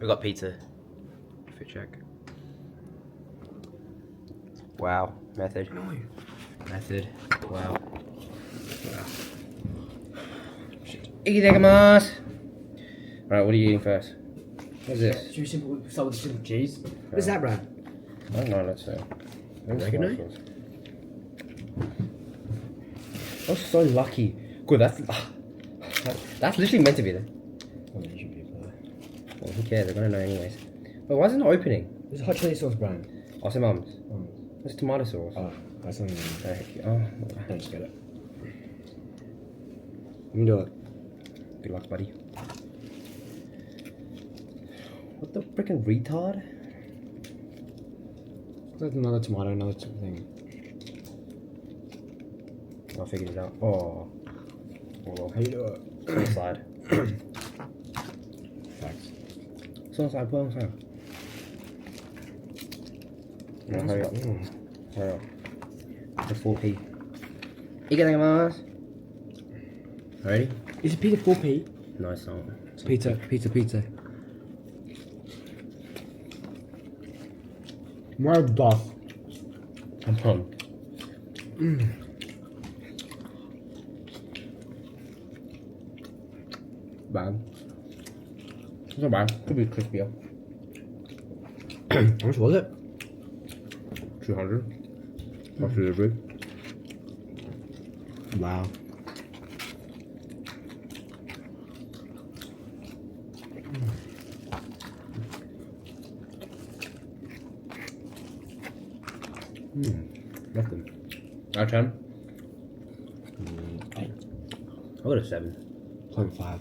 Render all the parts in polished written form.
We got pizza. Fit check. Wow. Method. No. Method. Wow. Itadakimasu. Alright, what are you eating first? What's this? Should we start with the simple cheese? What's that, Brad? I don't know, let's see. Oregano? I was so lucky. Good, that's literally meant to be there. Oh, you should be there. Well, who cares? They're gonna know anyways. But why is it not opening? This is hot chili sauce, Brian. Oh, it's mum's. Oh, It's tomato sauce. that's something. Oh, Don't just get it. Let me do it. good luck, buddy. What the freaking retard? There's another tomato, another thing. I figured it out. Oh. Well, How you do it? it's on the side. Thanks. It's on the side, put it on the side. No, hurry up. Hurry up. The 4p. Itadakimasu. Ready? Is it pizza 4p? No, it's not. Pizza. Well done. Come on. Bad. It's not bad. Could be crispier. How much was it? 200. After delivery. Wow. Nothing. Out of 10? 8. I'll go to 7. 0.5.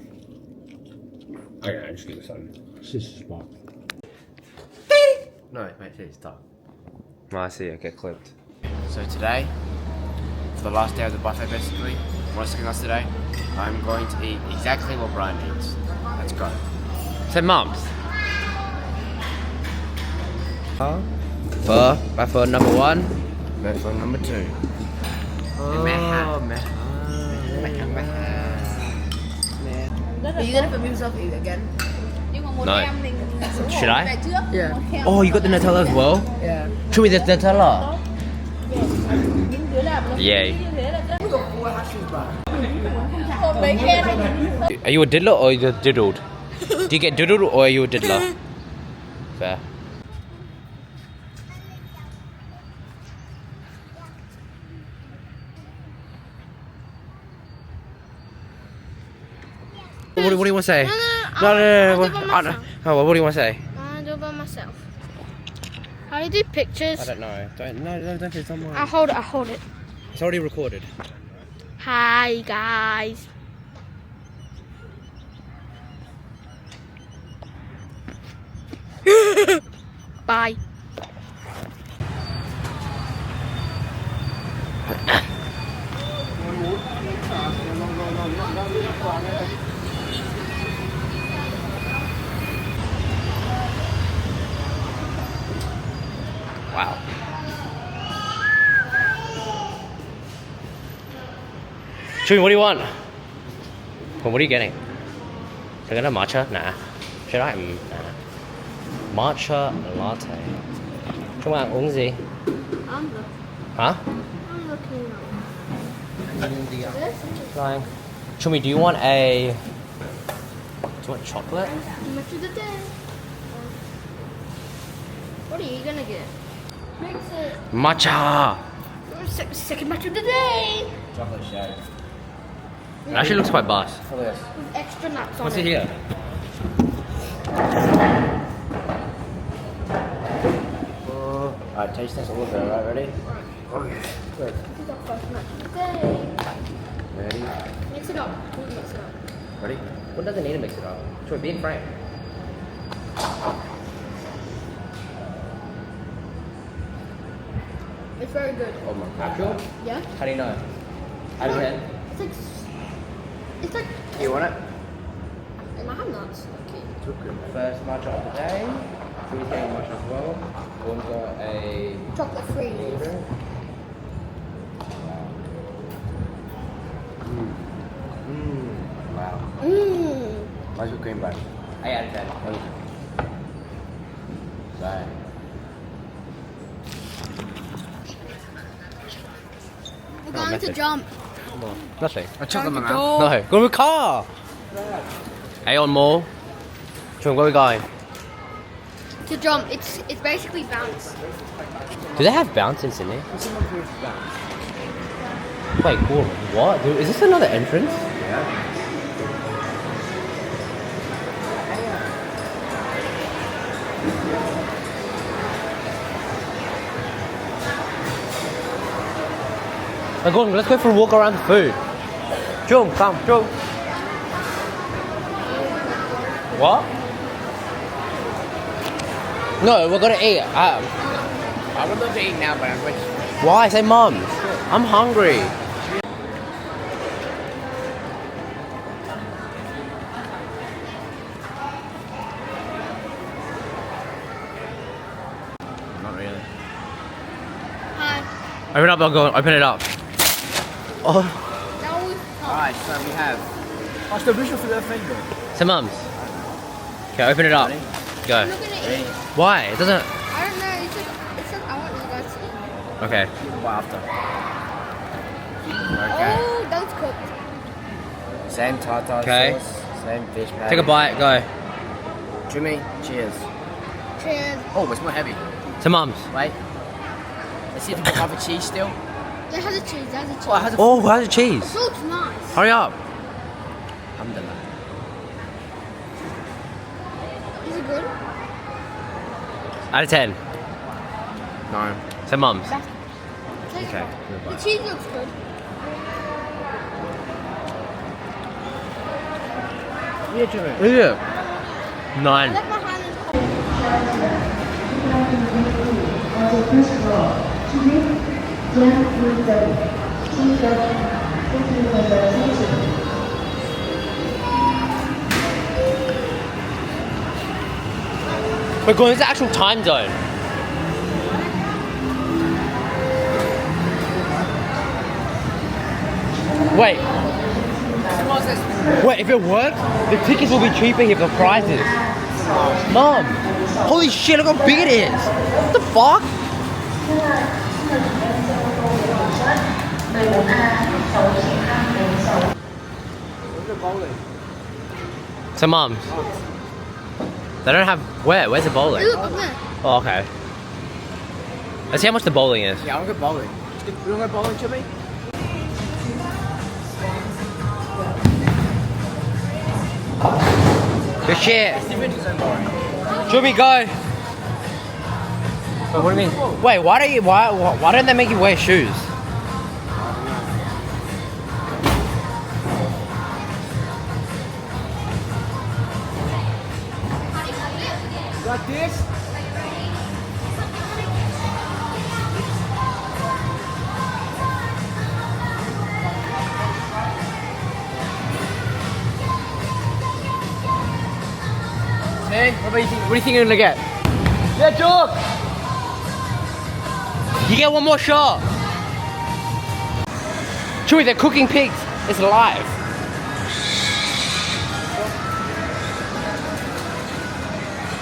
Okay, I just give it 7. This is spot. No, mate, seriously, stop. Oh, I see, I get clipped. So today, for the last day of the buffet basically, what's cooking us today, I'm going to eat exactly what Brian eats. Let's go. Say mums. Pho, by pho number 1. Method number 2. Oh, Are you gonna film yourself eat again? No. Should I? Yeah. Oh, you got the Nutella as well? Yeah. Show me the Nutella. Yay. Are you a diddler or are you diddled? Do you get diddled or are you a diddler? Fair. What do you want to say? No. Oh, what do you want to say? I want to do it by myself. How do you do pictures? I don't know. Don't say someone. I'll hold it. It's already recorded. Hi, guys. Bye. Wow. Chewy, what do you want? Well, what are you getting? Should I get a matcha? Nah. Should I? Nah. Matcha latte. Chúng bạn uống gì? I'm looking. Huh? I'm looking. Flying. Chumi, do you want a... Do you want chocolate? Much of the day. What are you gonna get? Mix it. Matcha! Second match of the day. Chocolate shake. It actually looks quite boss. Look at this. With extra nuts on What's it. it here? Alright, taste test a little bit, alright, ready? This is our first match of the day. Ready? Mix it up. Mix it up. Ready? What doesn't need to mix it up? Chumi, be in frame. It's very good. Oh my god. Sure? Yeah? How do you know? Out of 10? It's like You want it? I might have nuts. Okay. First matcha of the day. Chumi's getting a matcha as well. One's got a... Chocolate free. Wow. Mmm. Where's your cream bun? 8 out of 10. Bye. We're going to message. jump. Nothing. I took them Going to out. go. No. Go to the car. Aeon Mall. Sean, where are we going? To jump. It's basically bounce. Do they have bounce in Sydney? Wait, cool. What? Dude, is this another entrance? Yeah. Hey, Gordon, let's go for a walk around the food. Jung, come, Jung. What? No, we're gonna eat. I would love to eat now, but I'm rich. Why? Say mum. I'm hungry. Not really. Hi. Open up, I'll go. Open it up. Oh, That was Alright, so we have. What's the visual for the finger? say mums. Okay, open it up. Ready? Go. I'm not gonna eat. Why? It doesn't. I don't know. It says I want you guys to eat. Okay. What after? Okay. Oh, that was cooked. Same tartar Okay. sauce, same fish patty. Take a bite. Go. Jimmy, cheers. Cheers. Oh, it's more heavy. Say mums. Wait. Let's see if you can have a cheese still. Yeah, it has a cheese. It has a cheese. Oh, it has a Oh, how's the cheese? It looks nice. Hurry up. Alhamdulillah. Is it good? Out of 10. No. Say mums. That's Okay. The cheese looks good. Yeah, Jimmy. Is it? I 9. left my hand in the We're going to the actual time zone. Wait. Wait, if it works, the tickets will be cheaper here for the prices. Mom, holy shit, look how big it is. What the fuck? So, Mom, they don't have. Where's the bowling? Look, up there. Oh, okay. Let's see how much the bowling is. Yeah, I want to go bowling. You want to go bowling, Jimmy? Good shit. Different is so boring. Should we go? Wait, what do you mean? Wait, why don't they make you wear shoes? Like this? Hey, what do you think you're gonna get? Yeah, Joe! You get one more shot! Chewie, they're cooking pigs. It's alive.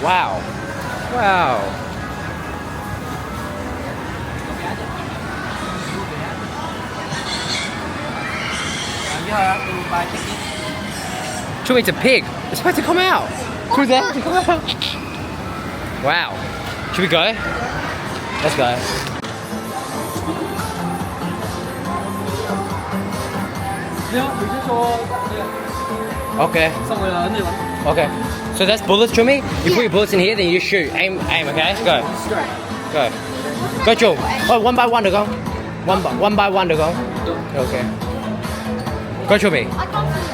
Wow. Wow. Chewie, it's a pig. It's supposed to come out. Chewie, they have to come out. Wow. Should we go? Let's go. Okay. Okay. So that's bullets, Jimmy. You put your bullets in here, then you shoot. Aim, okay? Go. Go. Go, Joe. Oh, one by one to go. One by one to go. Okay. Go, Jimmy. I can't see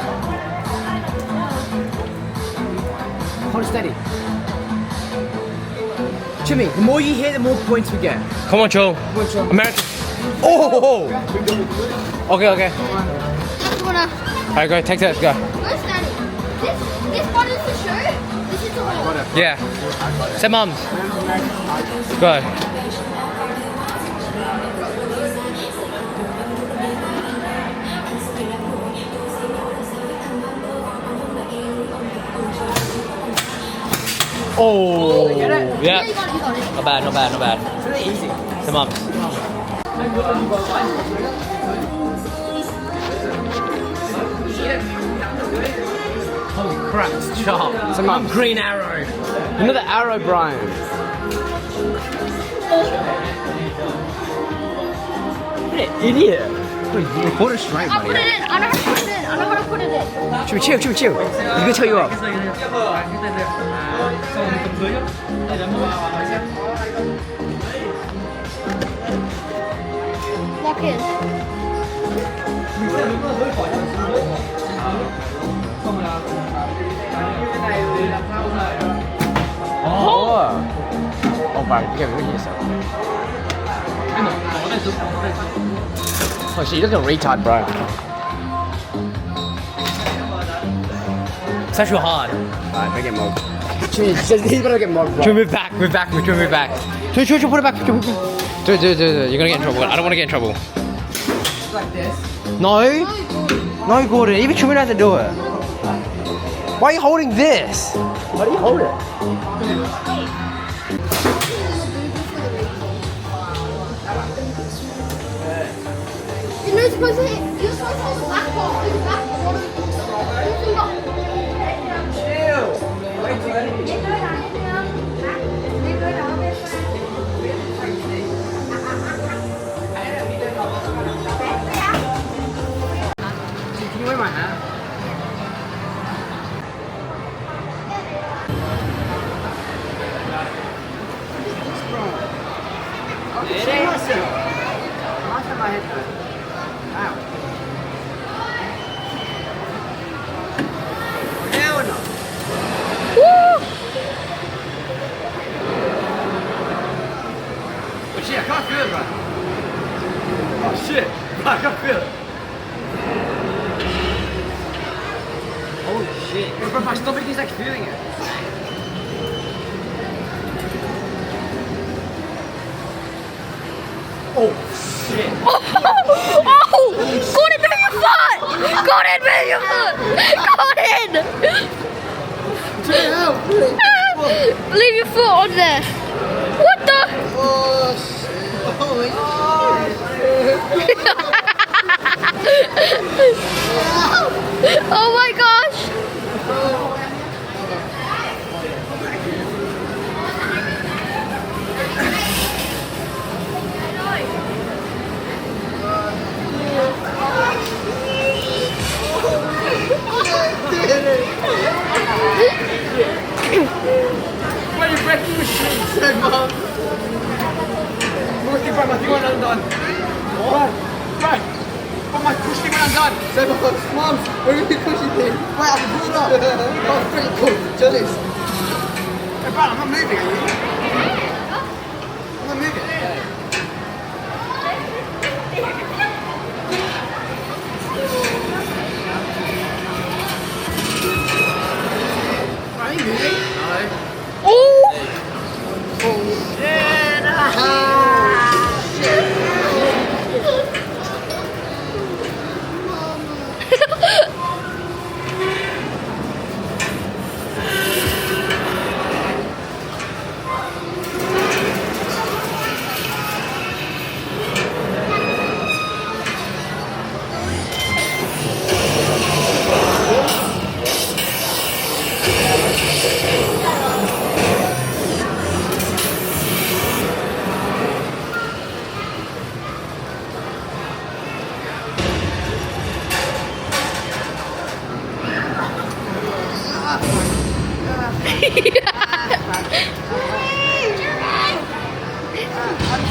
Hold it steady. Jimmy, the more you hit, the more points we get. Come on, Joe. American. Oh! Okay, okay. it. That's what I... Alright, go. Take that. Go. Where's Daddy? This one is the shirt. This is the one. Yeah. Say mums. Go. Oh, Yeah, yeah. you got it, you got it. Not bad, not bad, not bad. It's really easy. Some ups. Holy crap, it's sharp. Some ups. Green arrow. Another arrow, Brian. Idiot. Put it straight, I'll buddy. put it in. I know how to put it in. I know how to put it in. Should we chill? He's gonna tell you up. Lock in. Oh, Brian, you gotta read yourself. Oh, shit, you look like a retard, bro. It's actually hard. Alright, better get mobbed. He's gonna get mobbed, bro. Should we move back? Move back. Should we move back? Put it back. Do it. You're gonna get in trouble. I don't want to get in trouble. Like this. No. No, Gordon. Even Truman has to do it. Why are you holding this? Why do you hold it? You're supposed to hold the back part. Do the back part. Can you wear my hat? Shit, I can't feel it, bro. Oh shit, bro, I can't feel it. Holy shit. Bro, my stomach is like feeling it. Oh shit. Oh! Gordon, move your foot! Gordon, move your foot! Gordon! Leave your foot on there. What the? Oh my gosh! Why are you breaking the machine? Say, Mom. Working by my thing when I'm done. What? Right. But my pushing when I'm done. Say, Mom, where are you pushing thing? Wait, I can pull it up. Oh, pretty cool. Chill this. Hey, Brad, I'm not moving, are you? I'm not moving. Are you moving?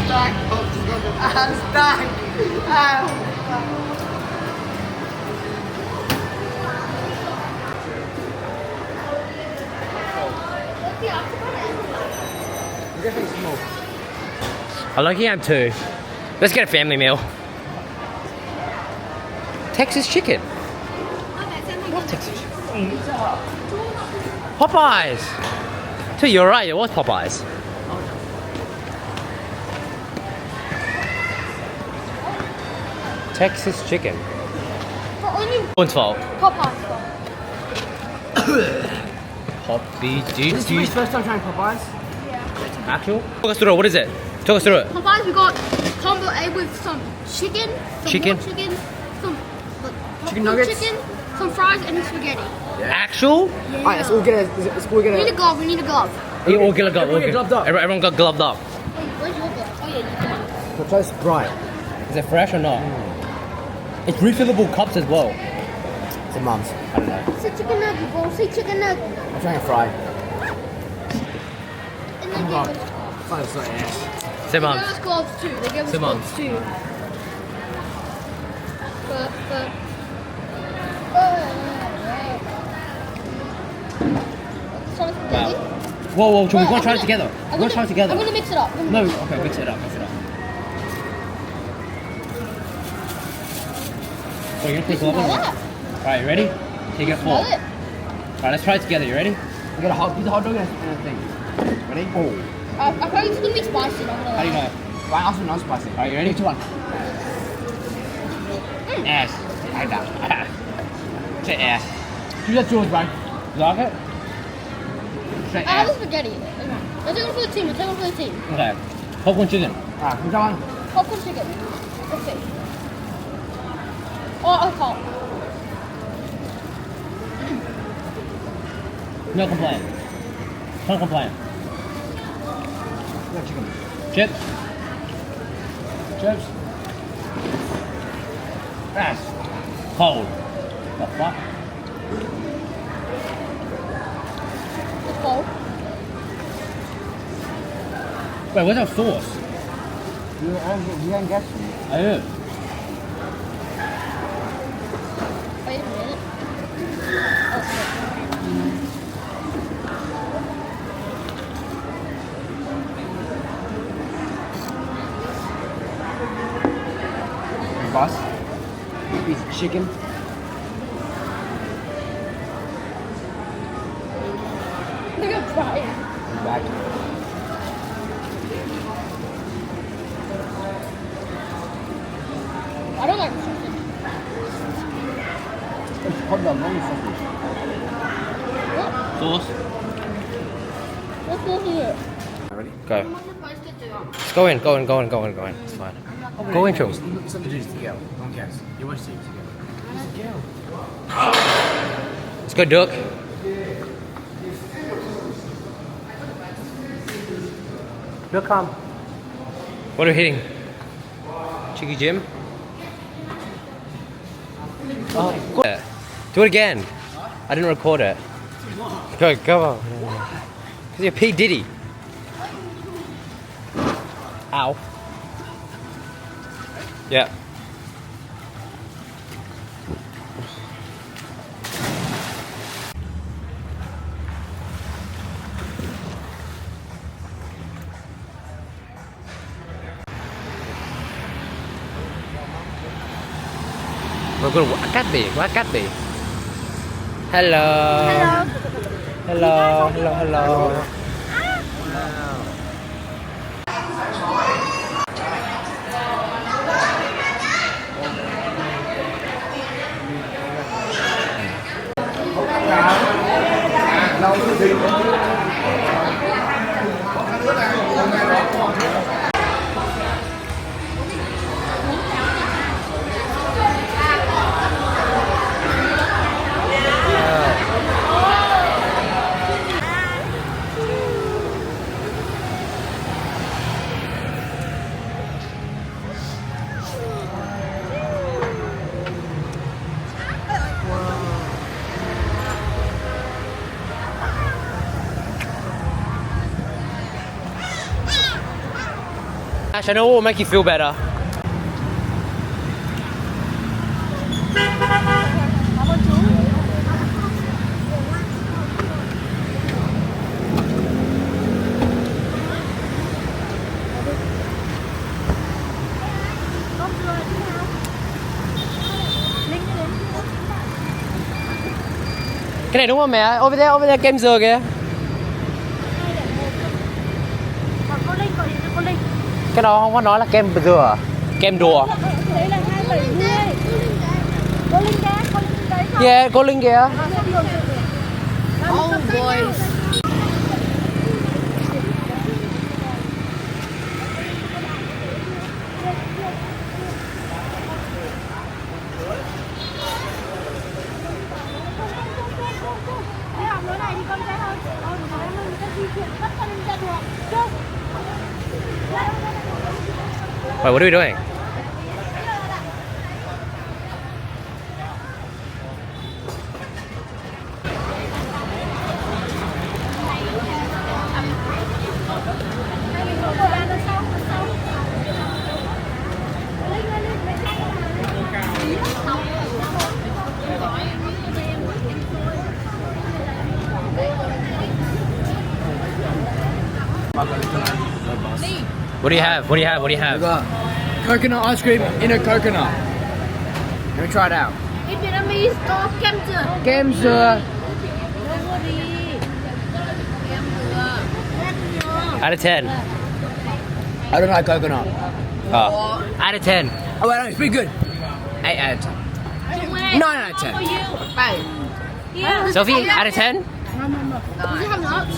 No. I'm stuck. I'm lucky I'm two. Let's get a family meal. Texas chicken. What Texas chicken? Popeyes. So you're right, it was Popeyes. Texas chicken. But only One's fault. Popeye's. Poppy This is his first time trying Popeyes. Actual? Talk us through it. What is it? Talk us through it. Popeyes, we got combo A with some chicken, some Chicken. more chicken, some Chicken nuggets. chicken, some fries, and spaghetti. Actual? Alright, let's all get a. We need a glove. We need a glove. You all get a glove. Everyone get gloved up. Everyone got gloved up. Wait, where's your glove? Oh yeah, you got it. Try this Sprite. Is it fresh or not? It's refillable cups as well. It's a mum's. I don't know. Say chicken nugget, bro. Say chicken nugget. I'm trying a fry. And they gave us, Fine, it's not ass. Say they gave mum. us gloves too. They gave us Say mum. gloves too. But. Some spaghetti. Whoa, whoa, we're Well, gonna I'm try it gonna- together. I'm We're gonna try it together. I'm gonna mix it up. No, okay, mix it up, mix it up. So you're gonna take glove Smell on? that. Alright, you ready? Take it Smell full. it. Alright, let's try it together. You ready? You got a hot, use a hot dog and a thing. Ready? Oh. I probably it's gonna be spicy. Not gonna How do you lie. know? Right, also non-spicy. Alright, you ready? Which one? Ass. Like that. Say ass. You got yours, Brian. You like it? Say I have the ass. spaghetti. Let's take one for the team. Let's take one for the team. Okay. Popcorn chicken. Alright, which one? Popcorn chicken. Let's see. Oh, okay. No complaint. Don't complain. You got chicken. Chips. Chips. Ass. Cold. The fuck? It's cold. Wait, where's our sauce? You haven't guessed me. I heard. Wait a minute. Boss. Piece of chicken. Look at Brian. Back. I don't like the sausage. It's probably a long sausage. What? Sauce. What's going here? Ready? Go. I'm not supposed to do it. Go in, go in, go in, go in, go in. It's fine. Go in, Joe. Something to do this together. Don't guess. You watch these together. Let's go, Duck. Duck, come. What are we hitting? Cheeky Jim? Oh, go. Do it again. I didn't record it. Go on. Because you're P. Diddy. Ow. Yeah. We're going to Wakati. Hello. Hello. Ash, I know what will make you feel better. Cái này đúng không mẹ? Over there, kem dừa kìa. Cái đó không có nói là kem dừa, kem đùa. Đấy là 270. Có linh đấy. Yeah, có linh kìa. Oh boy. boys. Wait, what are we doing? What do you have? What do you have? What do you have? got coconut ice cream in a coconut. Let me try it out. In Vietnamese, có kem dừa. Kem dừa. Out of 10. I don't like coconut. Oh. Out of 10. Oh, wait, no, it's pretty good. 8 out of 10. 9 out of 10. Sophie, out of 10? Does it have nuts?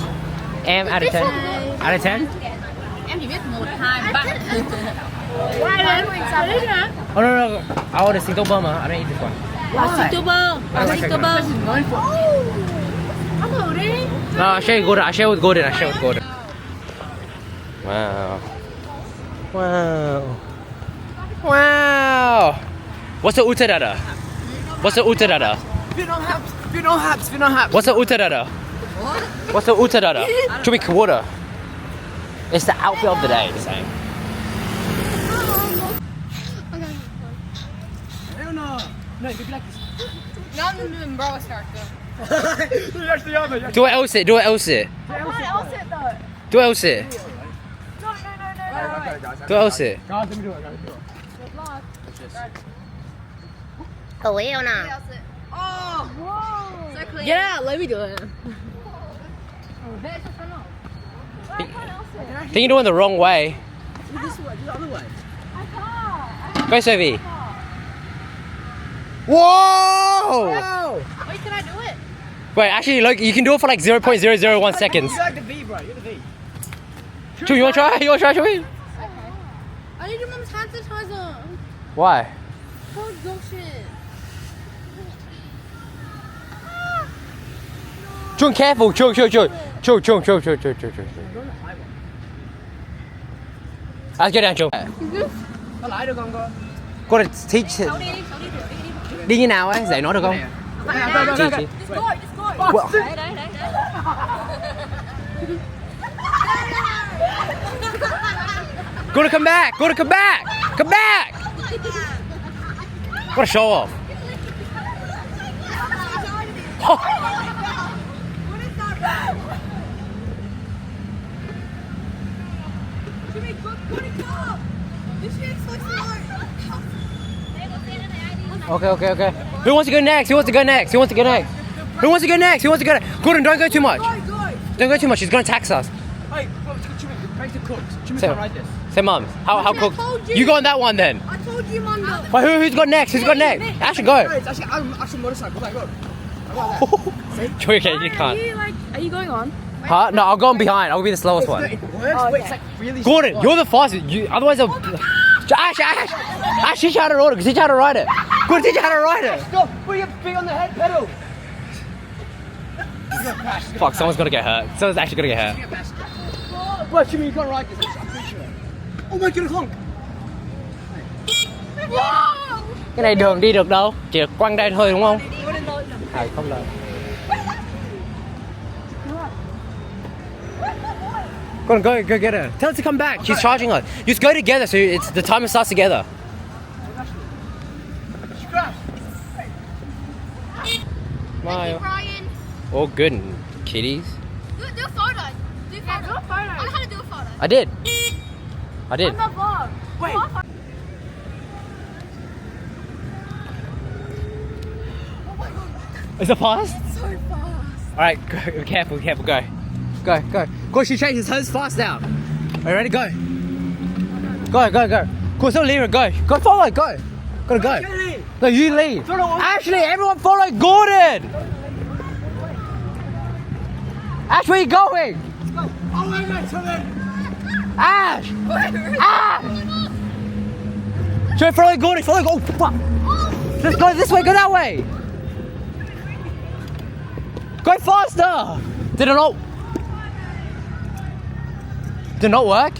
Em, out of 10? Out of 10? Em chỉ biết 1, 2, 3. Oh, no. I want a single bomber. I don't eat this one. YouTuber. I don't like coconut. Ăn thử đi. No, I'll share with Gordon. I'll share with Gordon. I'll share with Gordon. Wow. Wow. Wow. What's the utadada? What's the utadada? Vietnam Haps. What's the utadada? What's the utadada? Should be water. It's the outfit of the day, the same. Hell no. No, you be like this. Now I'm doing bro character. That's the other. Do it else it. Do it else it. Do it else it. Do it else it. Guys, let me do it. Thử yêu nào. Oh. Whoa. So clean. Get out, let me do it. I think you're doing the wrong way. Do this way, do the other way. Go, Sophie. Whoa! Wait, can I do it? Wait, actually, look, you can do it for like 0.001 seconds. You're like the V, bro. You're the V. Chu, you want to try? You want to try, Chewy? I need your mom's hand sanitizer. Why? Oh, go shit. Chung, careful. Chung. Let's get down, Chung. Có lãi được không cô? Cô định teach đi như nào ấy, dạy nó được không? Chị. Just go. Well, Đấy. Go to come back. Come back. What a show off. Oh. Okay. Who wants to go next? Gordon, don't go too much. Don't go too much. She's gonna tax us. Hey, thanks to cooks. Jimmy's So- gonna ride this. Say, Mum, how I cooked? told you. You go on that one then. I told you, Mondo. Wait, who's got next? Ashley, go. It's actually actual motorcycle. Like, look. Okay, you can't. Are you going on? Huh? No, I'll go on behind. I'll be the slowest one. It works, but it's like really. Gordon, slow. you're the fastest. Otherwise, Ash, teach you how to ride it. Teach you how to ride it. Gordon, teach you how to ride it. Stop! Put your feet on the head pedal. Fuck, someone's gonna get hurt. Someone's actually gonna get hurt. Bro, Jimmy, you can't ride this. I'm pretty sure. Oh my god, honk! Cái này đường đi được đâu? Chỉ quăng đây thôi đúng không? Không lời. Go get her. Tell her to come back. She's charging us. You just go together so it's the timer starts together. Smile. Ryan, All good, kitties. do a photo. Do a photo. I know how to do a photo. I did. I'm vlog. Wait. Is it fast? So fast. All right, go, careful, go. Go, she changes hers fast now. Are you ready? Go. Go, so leave her, go. Go, follow, go. Gotta go. No, you leave. Ashley, everyone follow Gordon. Ash, where are you going? Oh, wait, mate, tell them. Ash! Ash! Joe, follow Gordy, follow Gordy. Oh, fuck. Let's go this way, go that way. Go faster. Did it not? Did it not work?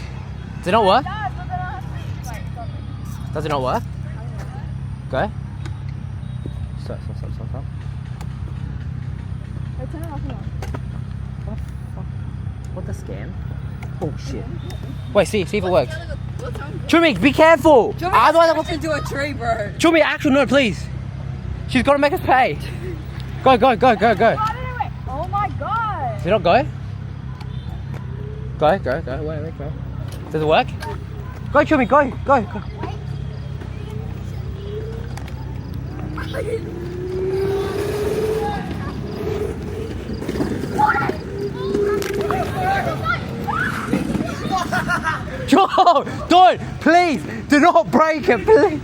Did it not work? Does it not work? Go. Stop. Wait, turn it off and on. What the scam? Oh shit. Wait, see if it works. Chumi, be careful. Otherwise, I'm into a tree, bro. Chumi, actual no, please. She's got to make us pay. Go. Oh my god. Did it not go? Go. Wait, go. Does it work? Go, Chumi, go. Joe, don't, please, do not break it, please.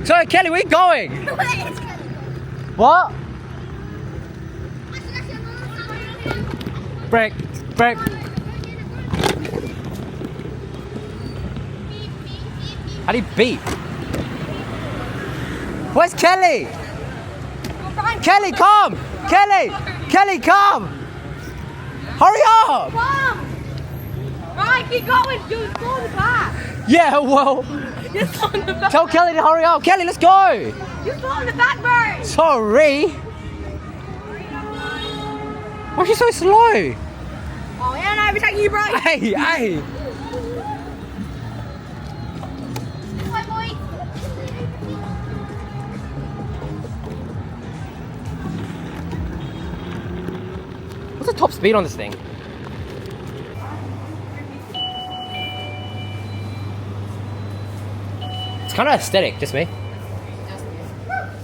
So, Kelly, where are you going? What? Break. How do you beep? Where's Kelly? Kelly, come! Kelly, come! Hurry up! Right, keep going, dude. Go in the back. Yeah, well, Just go in the back. tell Kelly to hurry up. Kelly, let's go! Just go in the back, bird. Sorry. Why is she so slow? Oh, yeah, no, we're taking you, bro. Hey! What's the top speed on this thing? It's kind of aesthetic, just me.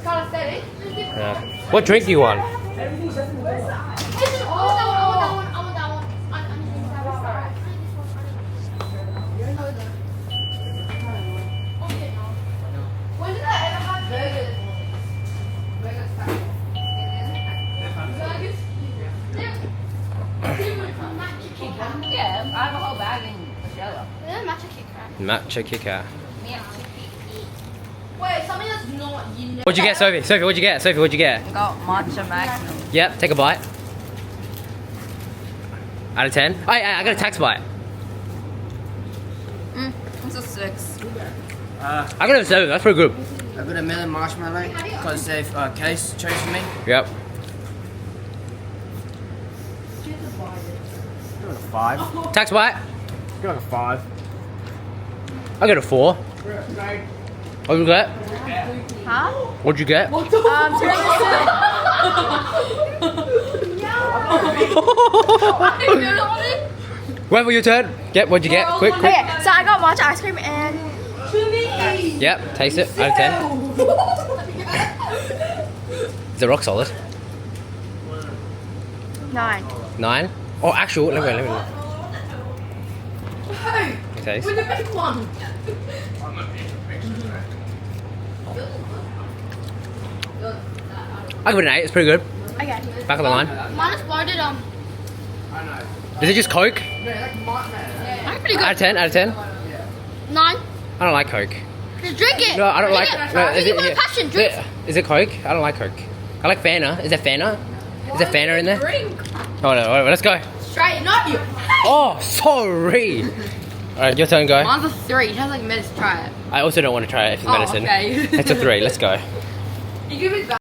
Kind of steady. Yeah. What drink do you want? When did I ever have burgers? Yeah, I have a whole bag in the shelter. Matcha Kit Kat. Wait, something that's not you know. What'd you get, Sophie? What'd you get? I got matcha magnum. Yep, take a bite. Out of 10? I got a tax bite. It's a 6. I got a 7, that's pretty good. I got a melon marshmallow because they've Case chose for me. Yep. Got a 5. Tax bite? Got a 5. I got a 4. What'd you get? Huh? What'd you get? Wait for your turn. What'd you get? Quick. Okay, so I got matcha ice cream and Yep, taste it. Out of 10. Is it rock solid? 9. 9? Oh, actual. Let me look. Taste. With the big one. I give it an 8. It's pretty good. Okay. Back of the line. Mine exploded. Is it just Coke? I'm pretty Out of 10. 9. I don't like Coke. Just drink it. No, I don't like. No, Drink it with passion. Drink it. Is it Coke? I don't like Coke. I like Fanta. Is there Fanta? Is there Fanta in there? Drink. Oh no, whatever, let's go. Straight, not you. Oh, sorry. Alright, your turn, go. Mine's a 3. It has like medicine. Try it. I also don't want to try it if it's medicine. Okay. It's a 3, let's go. You give it back.